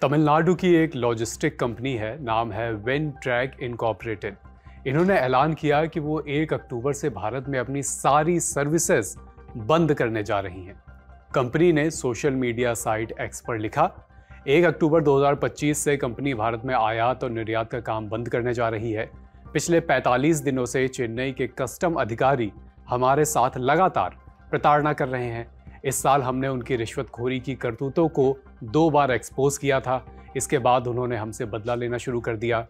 तमिलनाडु की एक logistic company है, नाम है विनट्रैक इनकॉर्पोरेटेड। इन्होंने ऐलान किया कि वो 1 अक्टूबर से भारत में अपनी सारी सर्विसेज बंद करने जा रही हैं। कंपनी ने सोशल मीडिया साइट एक्स पर लिखा, 1 अक्टूबर 2025 से कंपनी भारत में आयात और निर्यात का काम बंद करने जा रही है। पिछले 45 दिनों से चेन्नई के कस्टम अधिकारी हमारे साथ लगातार प्रताड़ना कर रहे हैं। इस साल हमने उनकी रिश्वतखोरी की करतूतों को 2 बार एक्सपोज किया था। इसके बाद उन्होंने हमसे बदला लेना शुरू कर दिया।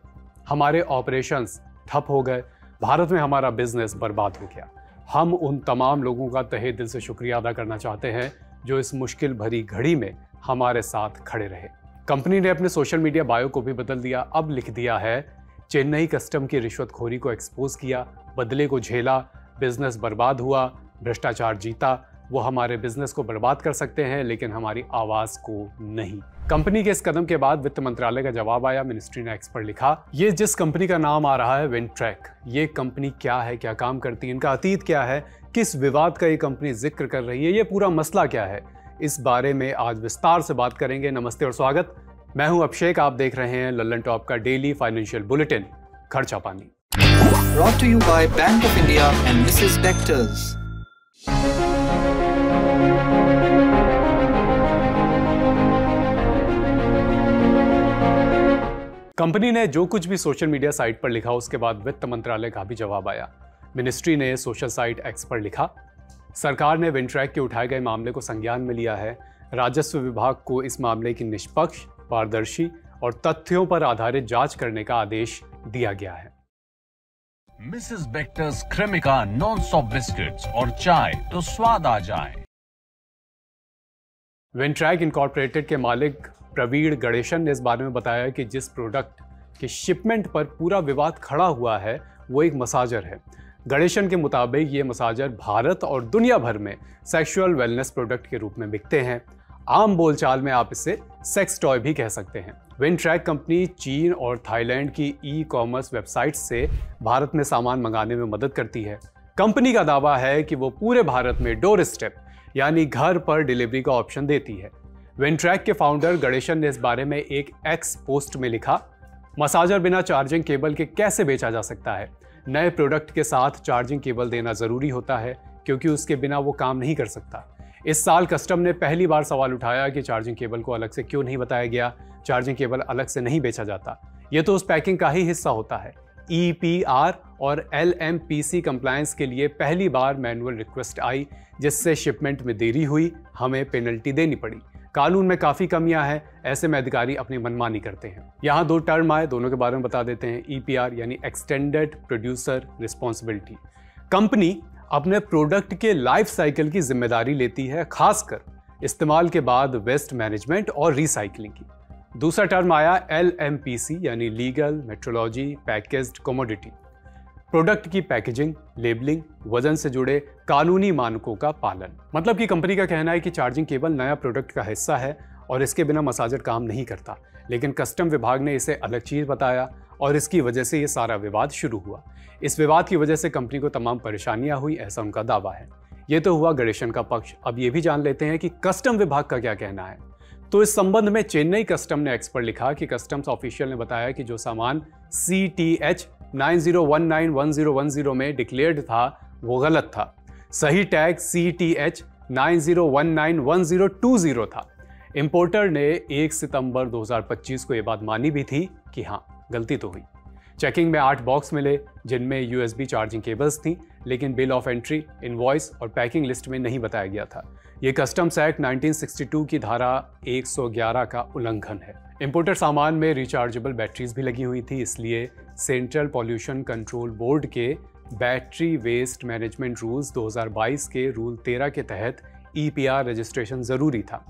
हमारे ऑपरेशंस ठप हो गए, भारत में हमारा बिजनेस बर्बाद हो गया। हम उन तमाम लोगों का तहे दिल से शुक्रिया अदा करना चाहते हैं जो इस मुश्किल भरी घड़ी में हमारे साथ खड़े रहे। कंपनी ने अपने सोशल मीडिया बायो को भी बदल दिया। अब लिख दिया है, चेन्नई कस्टम की रिश्वतखोरी को एक्सपोज किया, बदले को झेला, बिजनेस बर्बाद हुआ, भ्रष्टाचार जीता। वो हमारे बिजनेस को बर्बाद कर सकते हैं लेकिन हमारी आवाज को नहीं। कंपनी के इस कदम के बाद वित्त मंत्रालय का जवाब आया। मिनिस्ट्री ने एक्स पर लिखा, ये जिस कंपनी का नाम आ रहा है विनट्रैक, ये कंपनी क्या है, क्या काम करती है, इनका अतीत क्या है, किस विवाद का ये कंपनी जिक्र कर रही है, ये पूरा मसला क्या है, इस बारे में आज विस्तार से बात करेंगे। नमस्ते और स्वागत, मैं हूं अभिषेक। आप देख रहे हैं लल्लन टॉप का डेली फाइनेंशियल बुलेटिन खर्चा पानी। Brought to you by Bank of India and Mrs. Bectors. Company ने जो कुछ भी सोशल मीडिया साइट पर लिखा, उसके बाद वित्त मंत्रालय का भी जवाब आया। मिनिस्ट्री ने सोशल साइट एक्स पर लिखा, सरकार ने विनट्रैक के उठाए गए मामले को संज्ञान में लिया है। राजस्व विभाग को इस मामले की निष्पक्ष, पारदर्शी और तथ्यों पर आधारित जांच करने का आदेश दिया गया है। Mrs Bector's Cremica non-stop biscuits और चाय तो स्वाद आ जाए। विनट्रैक इनकॉर्पोरेटेड के मालिक प्रवीण गणेशन ने इस बारे में बताया कि जिस प्रोडक्ट के शिपमेंट पर पूरा विवाद खड़ा हुआ है वो एक मसाजर है। गणेशन के मुताबिक ये मसाजर भारत और दुनिया भर में सेक्सुअल वेलनेस प्रोडक्ट के रूप में बिकते हैं। आम बोलचाल में आप इसे सेक्स टॉय भी कह सकते हैं। विनट्रैक कंपनी चीन और थाईलैंड की ई-कॉमर्स वेबसाइट से भारत में सामान मंगाने में मदद करती है। कंपनी का दावा है कि वो पूरे भारत में डोर स्टेप यानी घर पर डिलीवरी का ऑप्शन देती है। विनट्रैक के फाउंडर गणेशन ने इस बारे में एक एक्स पोस्ट में लिखा, मसाजर बिना चार्जिंग केबल के कैसे बेचा जा सकता है। नए प्रोडक्ट के साथ चार्जिंग केबल देना जरूरी होता है क्योंकि उसके बिना वो काम नहीं कर सकता। इस साल कस्टम ने पहली बार सवाल उठाया कि चार्जिंग केबल को अलग से क्यों नहीं बताया गया। चार्जिंग केबल अलग से नहीं बेचा जाता, ये तो उस पैकिंग का ही हिस्सा होता है। EPR और LMPC कंप्लायंस के लिए पहली बार मैनुअल रिक्वेस्ट आई, जिससे शिपमेंट में देरी हुई, हमें पेनल्टी देनी पड़ी। कानून में काफ़ी कमियां हैं, ऐसे में अधिकारी अपनी मनमानी करते हैं। यहाँ 2 टर्म आए, दोनों के बारे में बता देते हैं। EPR यानी एक्सटेंडेड प्रोड्यूसर रिस्पॉन्सिबिलिटी। कंपनी अपने प्रोडक्ट के लाइफ साइकिल की जिम्मेदारी लेती है, खासकर इस्तेमाल के बाद वेस्ट मैनेजमेंट और रिसाइकलिंग की। दूसरा टर्म आया LMPC यानी legal metrology packaged commodity. Product की पैकेजिंग, लेबलिंग, वजन से जुड़े कानूनी मानकों का पालन। मतलब कि कंपनी का कहना है कि चार्जिंग केबल नया प्रोडक्ट का हिस्सा है और इसके बिना मसाजर काम नहीं करता, लेकिन कस्टम विभाग ने इसे अलग चीज बताया और इसकी वजह से ये सारा विवाद शुरू हुआ। इस विवाद की वजह से कंपनी को तमाम परेशानियां हुई, ऐसा उनका दावा है। ये तो हुआ गणेशन का पक्ष। अब ये भी जान लेते हैं कि कस्टम विभाग का क्या कहना है। तो इस संबंध में चेन्नई कस्टम ने एक्स पर लिखा कि कस्टम्स ऑफिशियल ने बताया कि जो सामान CTH 90191010 में डिक्लेयर्ड था वो गलत था। सही टैग CTH 90191020 था। इंपोर्टर ने 1 सितंबर 2025 को ये बात मानी भी थी कि हाँ, गलती तो हुई। चेकिंग में 8 बॉक्स मिले जिनमें USB चार्जिंग केबल्स थी, लेकिन बिल ऑफ एंट्री, इनवॉइस और पैकिंग लिस्ट में नहीं बताया गया था। ये कस्टम्स एक्ट 1962 की धारा 111 का उल्लंघन है। इंपोर्टर सामान में रिचार्जेबल बैटरीज भी लगी हुई थी, इसलिए सेंट्रल पॉल्यूशन कंट्रोल बोर्ड के बैटरी वेस्ट मैनेजमेंट रूल्स 2022 के रूल 13 के तहत EPR रजिस्ट्रेशन जरूरी था।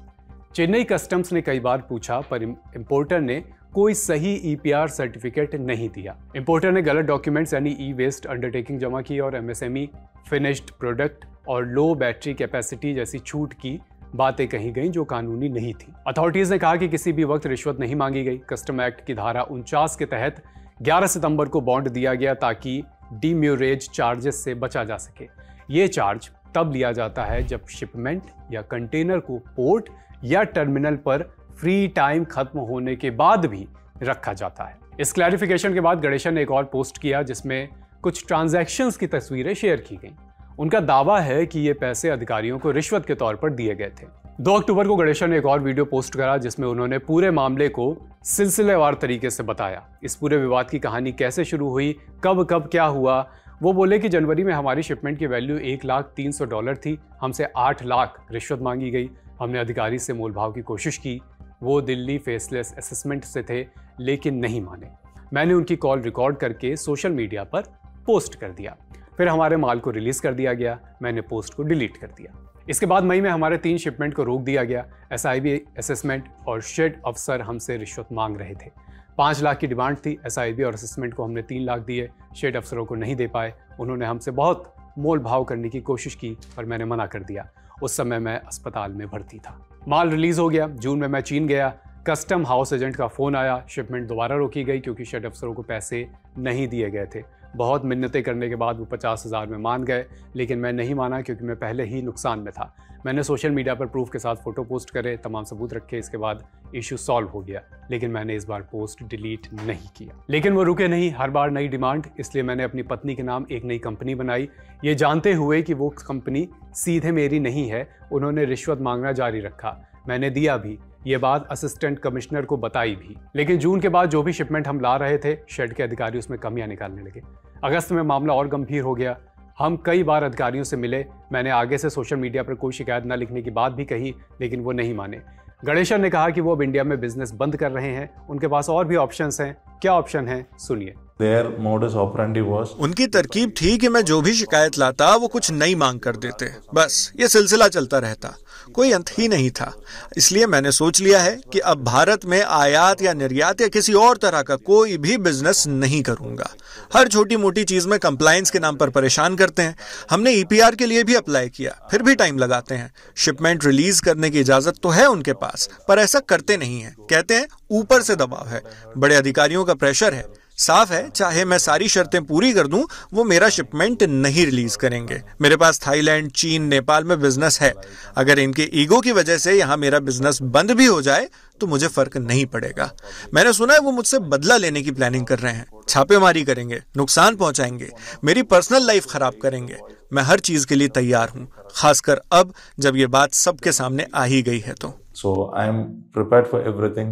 चेन्नई कस्टम्स ने कई बार पूछा पर इंपोर्टर ने कोई सही EPR सर्टिफिकेट नहीं दिया। इंपोर्टर ने गलत डॉक्यूमेंट्स यानी ई-वेस्ट अंडरटेकिंग जमा की और MSME, फिनिश्ड प्रोडक्ट और लो बैटरी कैपेसिटी जैसी छूट की बातें कही गई जो कानूनी नहीं थी। अथॉरिटीज ने कहा कि किसी भी वक्त रिश्वत नहीं मांगी गई। कस्टम एक्ट की धारा 49 के तहत 11 सितंबर को बॉन्ड दिया गया ताकि डीम्यूरेज चार्जेस से बचा जा सके। ये चार्ज तब लिया जाता है जब शिपमेंट या कंटेनर को पोर्ट या टर्मिनल पर फ्री टाइम खत्म होने के बाद भी रखा जाता है। इस क्लैरिफिकेशन के बाद गणेशन ने एक और पोस्ट किया जिसमें कुछ ट्रांजैक्शंस की तस्वीरें शेयर की गईं। उनका दावा है कि ये पैसे अधिकारियों को रिश्वत के तौर पर दिए गए थे। 2 अक्टूबर को गणेशन ने एक और वीडियो पोस्ट करा जिसमें उन्होंने पूरे मामले को सिलसिलेवार तरीके से बताया। इस पूरे विवाद की कहानी कैसे शुरू हुई, कब कब क्या हुआ। वो बोले कि जनवरी में हमारी शिपमेंट की वैल्यू $1,300 थी, हमसे 8 लाख रिश्वत मांगी गई। हमने अधिकारी से मोलभाव की कोशिश की। वो दिल्ली फेसलेस असेसमेंट से थे लेकिन नहीं माने। मैंने उनकी कॉल रिकॉर्ड करके सोशल मीडिया पर पोस्ट कर दिया। फिर हमारे माल को रिलीज कर दिया गया। मैंने पोस्ट को डिलीट कर दिया। इसके बाद मई में हमारे 3 शिपमेंट को रोक दिया गया। SIB असेसमेंट और शेड अफसर हमसे रिश्वत मांग रहे थे। 5 लाख की डिमांड थी। SIB और असेसमेंट को हमने 3 लाख दिए। शेड अफसरों को नहीं दे पाए। उन्होंने हमसे बहुत मोल भाव करने की कोशिश की पर मैंने मना कर दिया। उस समय मैं अस्पताल में भर्ती था। माल रिलीज हो गया। जून में मैं चीन गया। कस्टम हाउस एजेंट का फोन आया। शिपमेंट दोबारा रोकी गई क्योंकि शेड अफसरों को पैसे नहीं दिए गए थे। बहुत मिन्नतें करने के बाद वो 50,000 में मान गए लेकिन मैं नहीं माना क्योंकि मैं पहले ही नुकसान में था। मैंने सोशल मीडिया पर प्रूफ के साथ फोटो पोस्ट करे, तमाम सबूत रखे। इसके बाद इशू सॉल्व हो गया लेकिन मैंने इस बार पोस्ट डिलीट नहीं किया। लेकिन वो रुके नहीं, हर बार नई डिमांड। इसलिए मैंने अपनी पत्नी के नाम एक नई कंपनी बनाई, ये जानते हुए कि वो कंपनी सीधे मेरी नहीं है। उन्होंने रिश्वत मांगना जारी रखा। मैंने दिया भी। ये बात असिस्टेंट कमिश्नर को बताई भी। लेकिन जून के बाद जो भी शिपमेंट हम ला रहे थे, शेड के अधिकारी उसमें कमियां निकालने लगे। अगस्त में मामला और गंभीर हो गया। हम कई बार अधिकारियों से मिले। मैंने आगे से सोशल मीडिया पर कोई शिकायत न लिखने की बात भी कही लेकिन वो नहीं माने। गणेशन ने कहा कि वो अब इंडिया में बिजनेस बंद कर रहे हैं। उनके पास और भी ऑप्शंस हैं। क्या ऑप्शन है, सुनिए। Their modus operandi was उनकी तरकीब थी कि मैं जो भी शिकायत लाता वो कुछ नई मांग कर देते। बस ये सिलसिला चलता रहता, कोई अंत ही नहीं था। इसलिए मैंने सोच लिया है कि अब भारत में आयात या निर्यात या किसी और तरह का कोई भी बिजनेस नहीं करूंगा। हर छोटी मोटी चीज में कंप्लायंस के नाम पर परेशान करते हैं। हमने EPR के लिए भी अप्लाई किया, फिर भी टाइम लगाते हैं। शिपमेंट रिलीज करने की इजाजत तो है उनके पास पर ऐसा करते नहीं है। कहते हैं ऊपर से दबाव है, बड़े अधिकारियों का प्रेशर है। साफ है, चाहे मैं सारी शर्तें पूरी कर दूं, वो मेरा शिपमेंट नहीं रिलीज करेंगे। मेरे पास थाईलैंड, चीन, नेपाल में बिजनेस है। अगर इनके ईगो की वजह से यहां मेरा बिजनेस बंद भी हो जाए तो मुझे फर्क नहीं पड़ेगा। मैंने सुना है वो मुझसे बदला लेने की प्लानिंग कर रहे हैं। छापेमारी करेंगे, नुकसान पहुंचाएंगे, मेरी पर्सनल लाइफ खराब करेंगे। मैं हर चीज के लिए तैयार हूं, खासकर अब जब ये बात सबके सामने आ ही गई है तो। so I am prepared for everything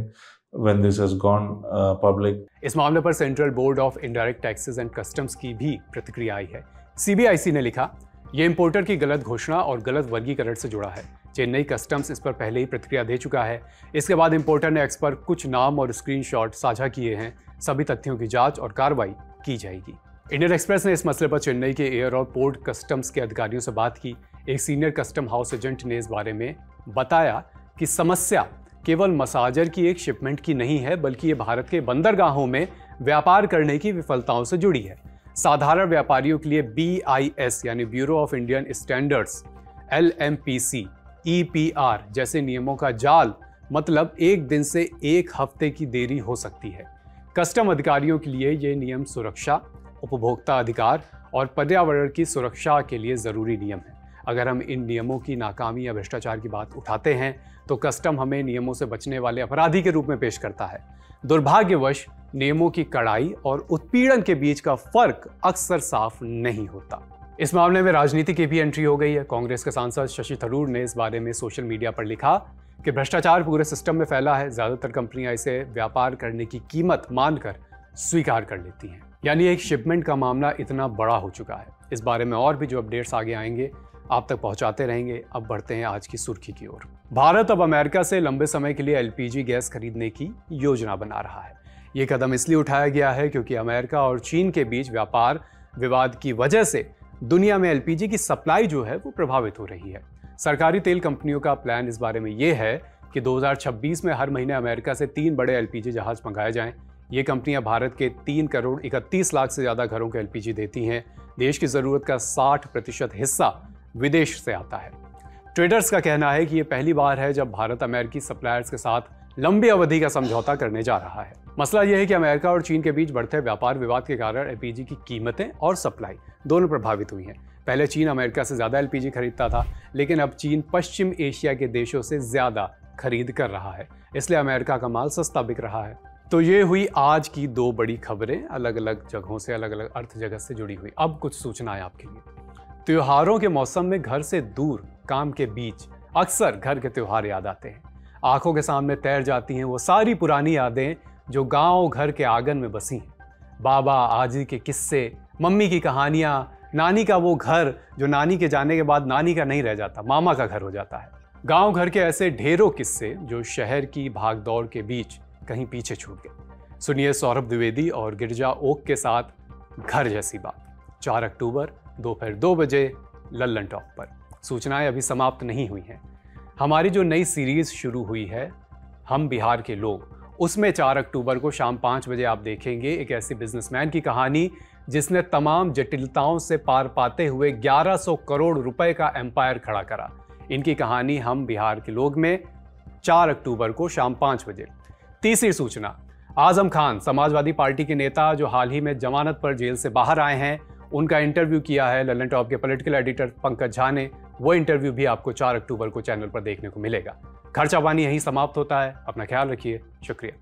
when this has gone public. इस मामले पर central board of indirect taxes and customs की भी प्रतिक्रिया आई है। CBIC ने लिखा, ये इंपोर्टर की गलत घोषणा और गलत वर्गीकरण से जुड़ा है। चेन्नई कस्टम्स इस पर पहले ही प्रतिक्रिया दे चुका है। इसके बाद इंपोर्टर ने एक्स पर कुछ नाम और स्क्रीनशॉट साझा किए हैं। सभी तथ्यों की जांच और कार्रवाई की जाएगी। इंडियन एक्सप्रेस ने इस मसले पर चेन्नई के एयर और पोर्ट कस्टम्स के अधिकारियों से बात की। एक सीनियर कस्टम हाउस एजेंट ने इस बारे में बताया कि समस्या केवल मसाजर की एक शिपमेंट की नहीं है बल्कि ये भारत के बंदरगाहों में व्यापार करने की विफलताओं से जुड़ी है। साधारण व्यापारियों के लिए BIS यानी bureau of Indian standards, LMPC, EPR जैसे नियमों का जाल, मतलब एक दिन से एक हफ्ते की देरी हो सकती है। कस्टम अधिकारियों के लिए ये नियम सुरक्षा, उपभोक्ता अधिकार और पर्यावरण की सुरक्षा के लिए ज़रूरी नियम है। अगर हम इन नियमों की नाकामी या भ्रष्टाचार की बात उठाते हैं तो कस्टम हमें नियमों से बचने वाले अपराधी के रूप में पेश करता है। दुर्भाग्यवश नियमों की कड़ाई और उत्पीड़न के बीच का फर्क अक्सर साफ नहीं होता। इस मामले में राजनीति की भी एंट्री हो गई है। कांग्रेस के सांसद शशि थरूर ने इस बारे में सोशल मीडिया पर लिखा कि भ्रष्टाचार पूरे सिस्टम में फैला है। ज्यादातर कंपनियां इसे व्यापार करने की कीमत मानकर स्वीकार कर लेती हैं। यानी एक शिपमेंट का मामला इतना बड़ा हो चुका है। इस बारे में और भी जो अपडेट्स आगे आएंगे आप तक पहुंचाते रहेंगे। अब बढ़ते हैं आज की सुर्खी की ओर। भारत अब अमेरिका से लंबे समय के लिए LPG गैस खरीदने की योजना बना रहा है। ये कदम इसलिए उठाया गया है क्योंकि अमेरिका और चीन के बीच व्यापार विवाद की वजह से दुनिया में LPG की सप्लाई जो है वो प्रभावित हो रही है। सरकारी तेल कंपनियों का प्लान इस बारे में ये है कि 2026 में हर महीने अमेरिका से 3 बड़े LPG जहाज मंगाए जाएं। ये कंपनियां भारत के 3 करोड़ 31 लाख से ज्यादा घरों को LPG देती हैं। देश की जरूरत का 60% हिस्सा विदेश से आता है। ट्रेडर्स का कहना है कि ये पहली बार है जब भारत अमेरिकी सप्लायर्स के साथ लंबी अवधि का समझौता करने जा रहा है। मसला यह है कि अमेरिका और चीन के बीच बढ़ते व्यापार विवाद के कारण LPG की कीमतें और सप्लाई दोनों प्रभावित हुई हैं। पहले चीन अमेरिका से ज्यादा LPG खरीदता था, लेकिन अब चीन पश्चिम एशिया के देशों से ज्यादा खरीद कर रहा है, इसलिए अमेरिका का माल सस्ता बिक रहा है। तो ये हुई आज की 2 बड़ी खबरें, अलग अलग जगहों से, अलग अलग अर्थ जगत से जुड़ी हुई। अब कुछ सूचनाएं आपके लिए। त्योहारों के मौसम में घर से दूर, काम के बीच अक्सर घर के त्योहार याद आते हैं। आंखों के सामने तैर जाती हैं वो सारी पुरानी यादें जो गांव घर के आंगन में बसी हैं। बाबा आजी के किस्से, मम्मी की कहानियां, नानी का वो घर जो नानी के जाने के बाद नानी का नहीं रह जाता, मामा का घर हो जाता है। गांव घर के ऐसे ढेरों किस्से जो शहर की भागदौड़ के बीच कहीं पीछे छूट गए। सुनिए सौरभ द्विवेदी और गिरिजा ओक के साथ घर जैसी बात, 4 अक्टूबर दोपहर 2 बजे लल्लन टॉप पर। सूचनाएं अभी समाप्त नहीं हुई हैं। हमारी जो नई सीरीज शुरू हुई है हम बिहार के लोग, उसमें 4 अक्टूबर को शाम 5 बजे आप देखेंगे एक ऐसी बिजनेसमैन की कहानी जिसने तमाम जटिलताओं से पार पाते हुए 1100 करोड़ रुपए का एम्पायर खड़ा करा। इनकी कहानी हम बिहार के लोग में 4 अक्टूबर को शाम 5 बजे। तीसरी सूचना, आजम खान समाजवादी पार्टी के नेता जो हाल ही में जमानत पर जेल से बाहर आए हैं, उनका इंटरव्यू किया है लल्लन टॉप के पॉलिटिकल एडिटर पंकज झा ने। वो इंटरव्यू भी आपको 4 अक्टूबर को चैनल पर देखने को मिलेगा। खर्चा पानी यहीं समाप्त होता है। अपना ख्याल रखिए। शुक्रिया।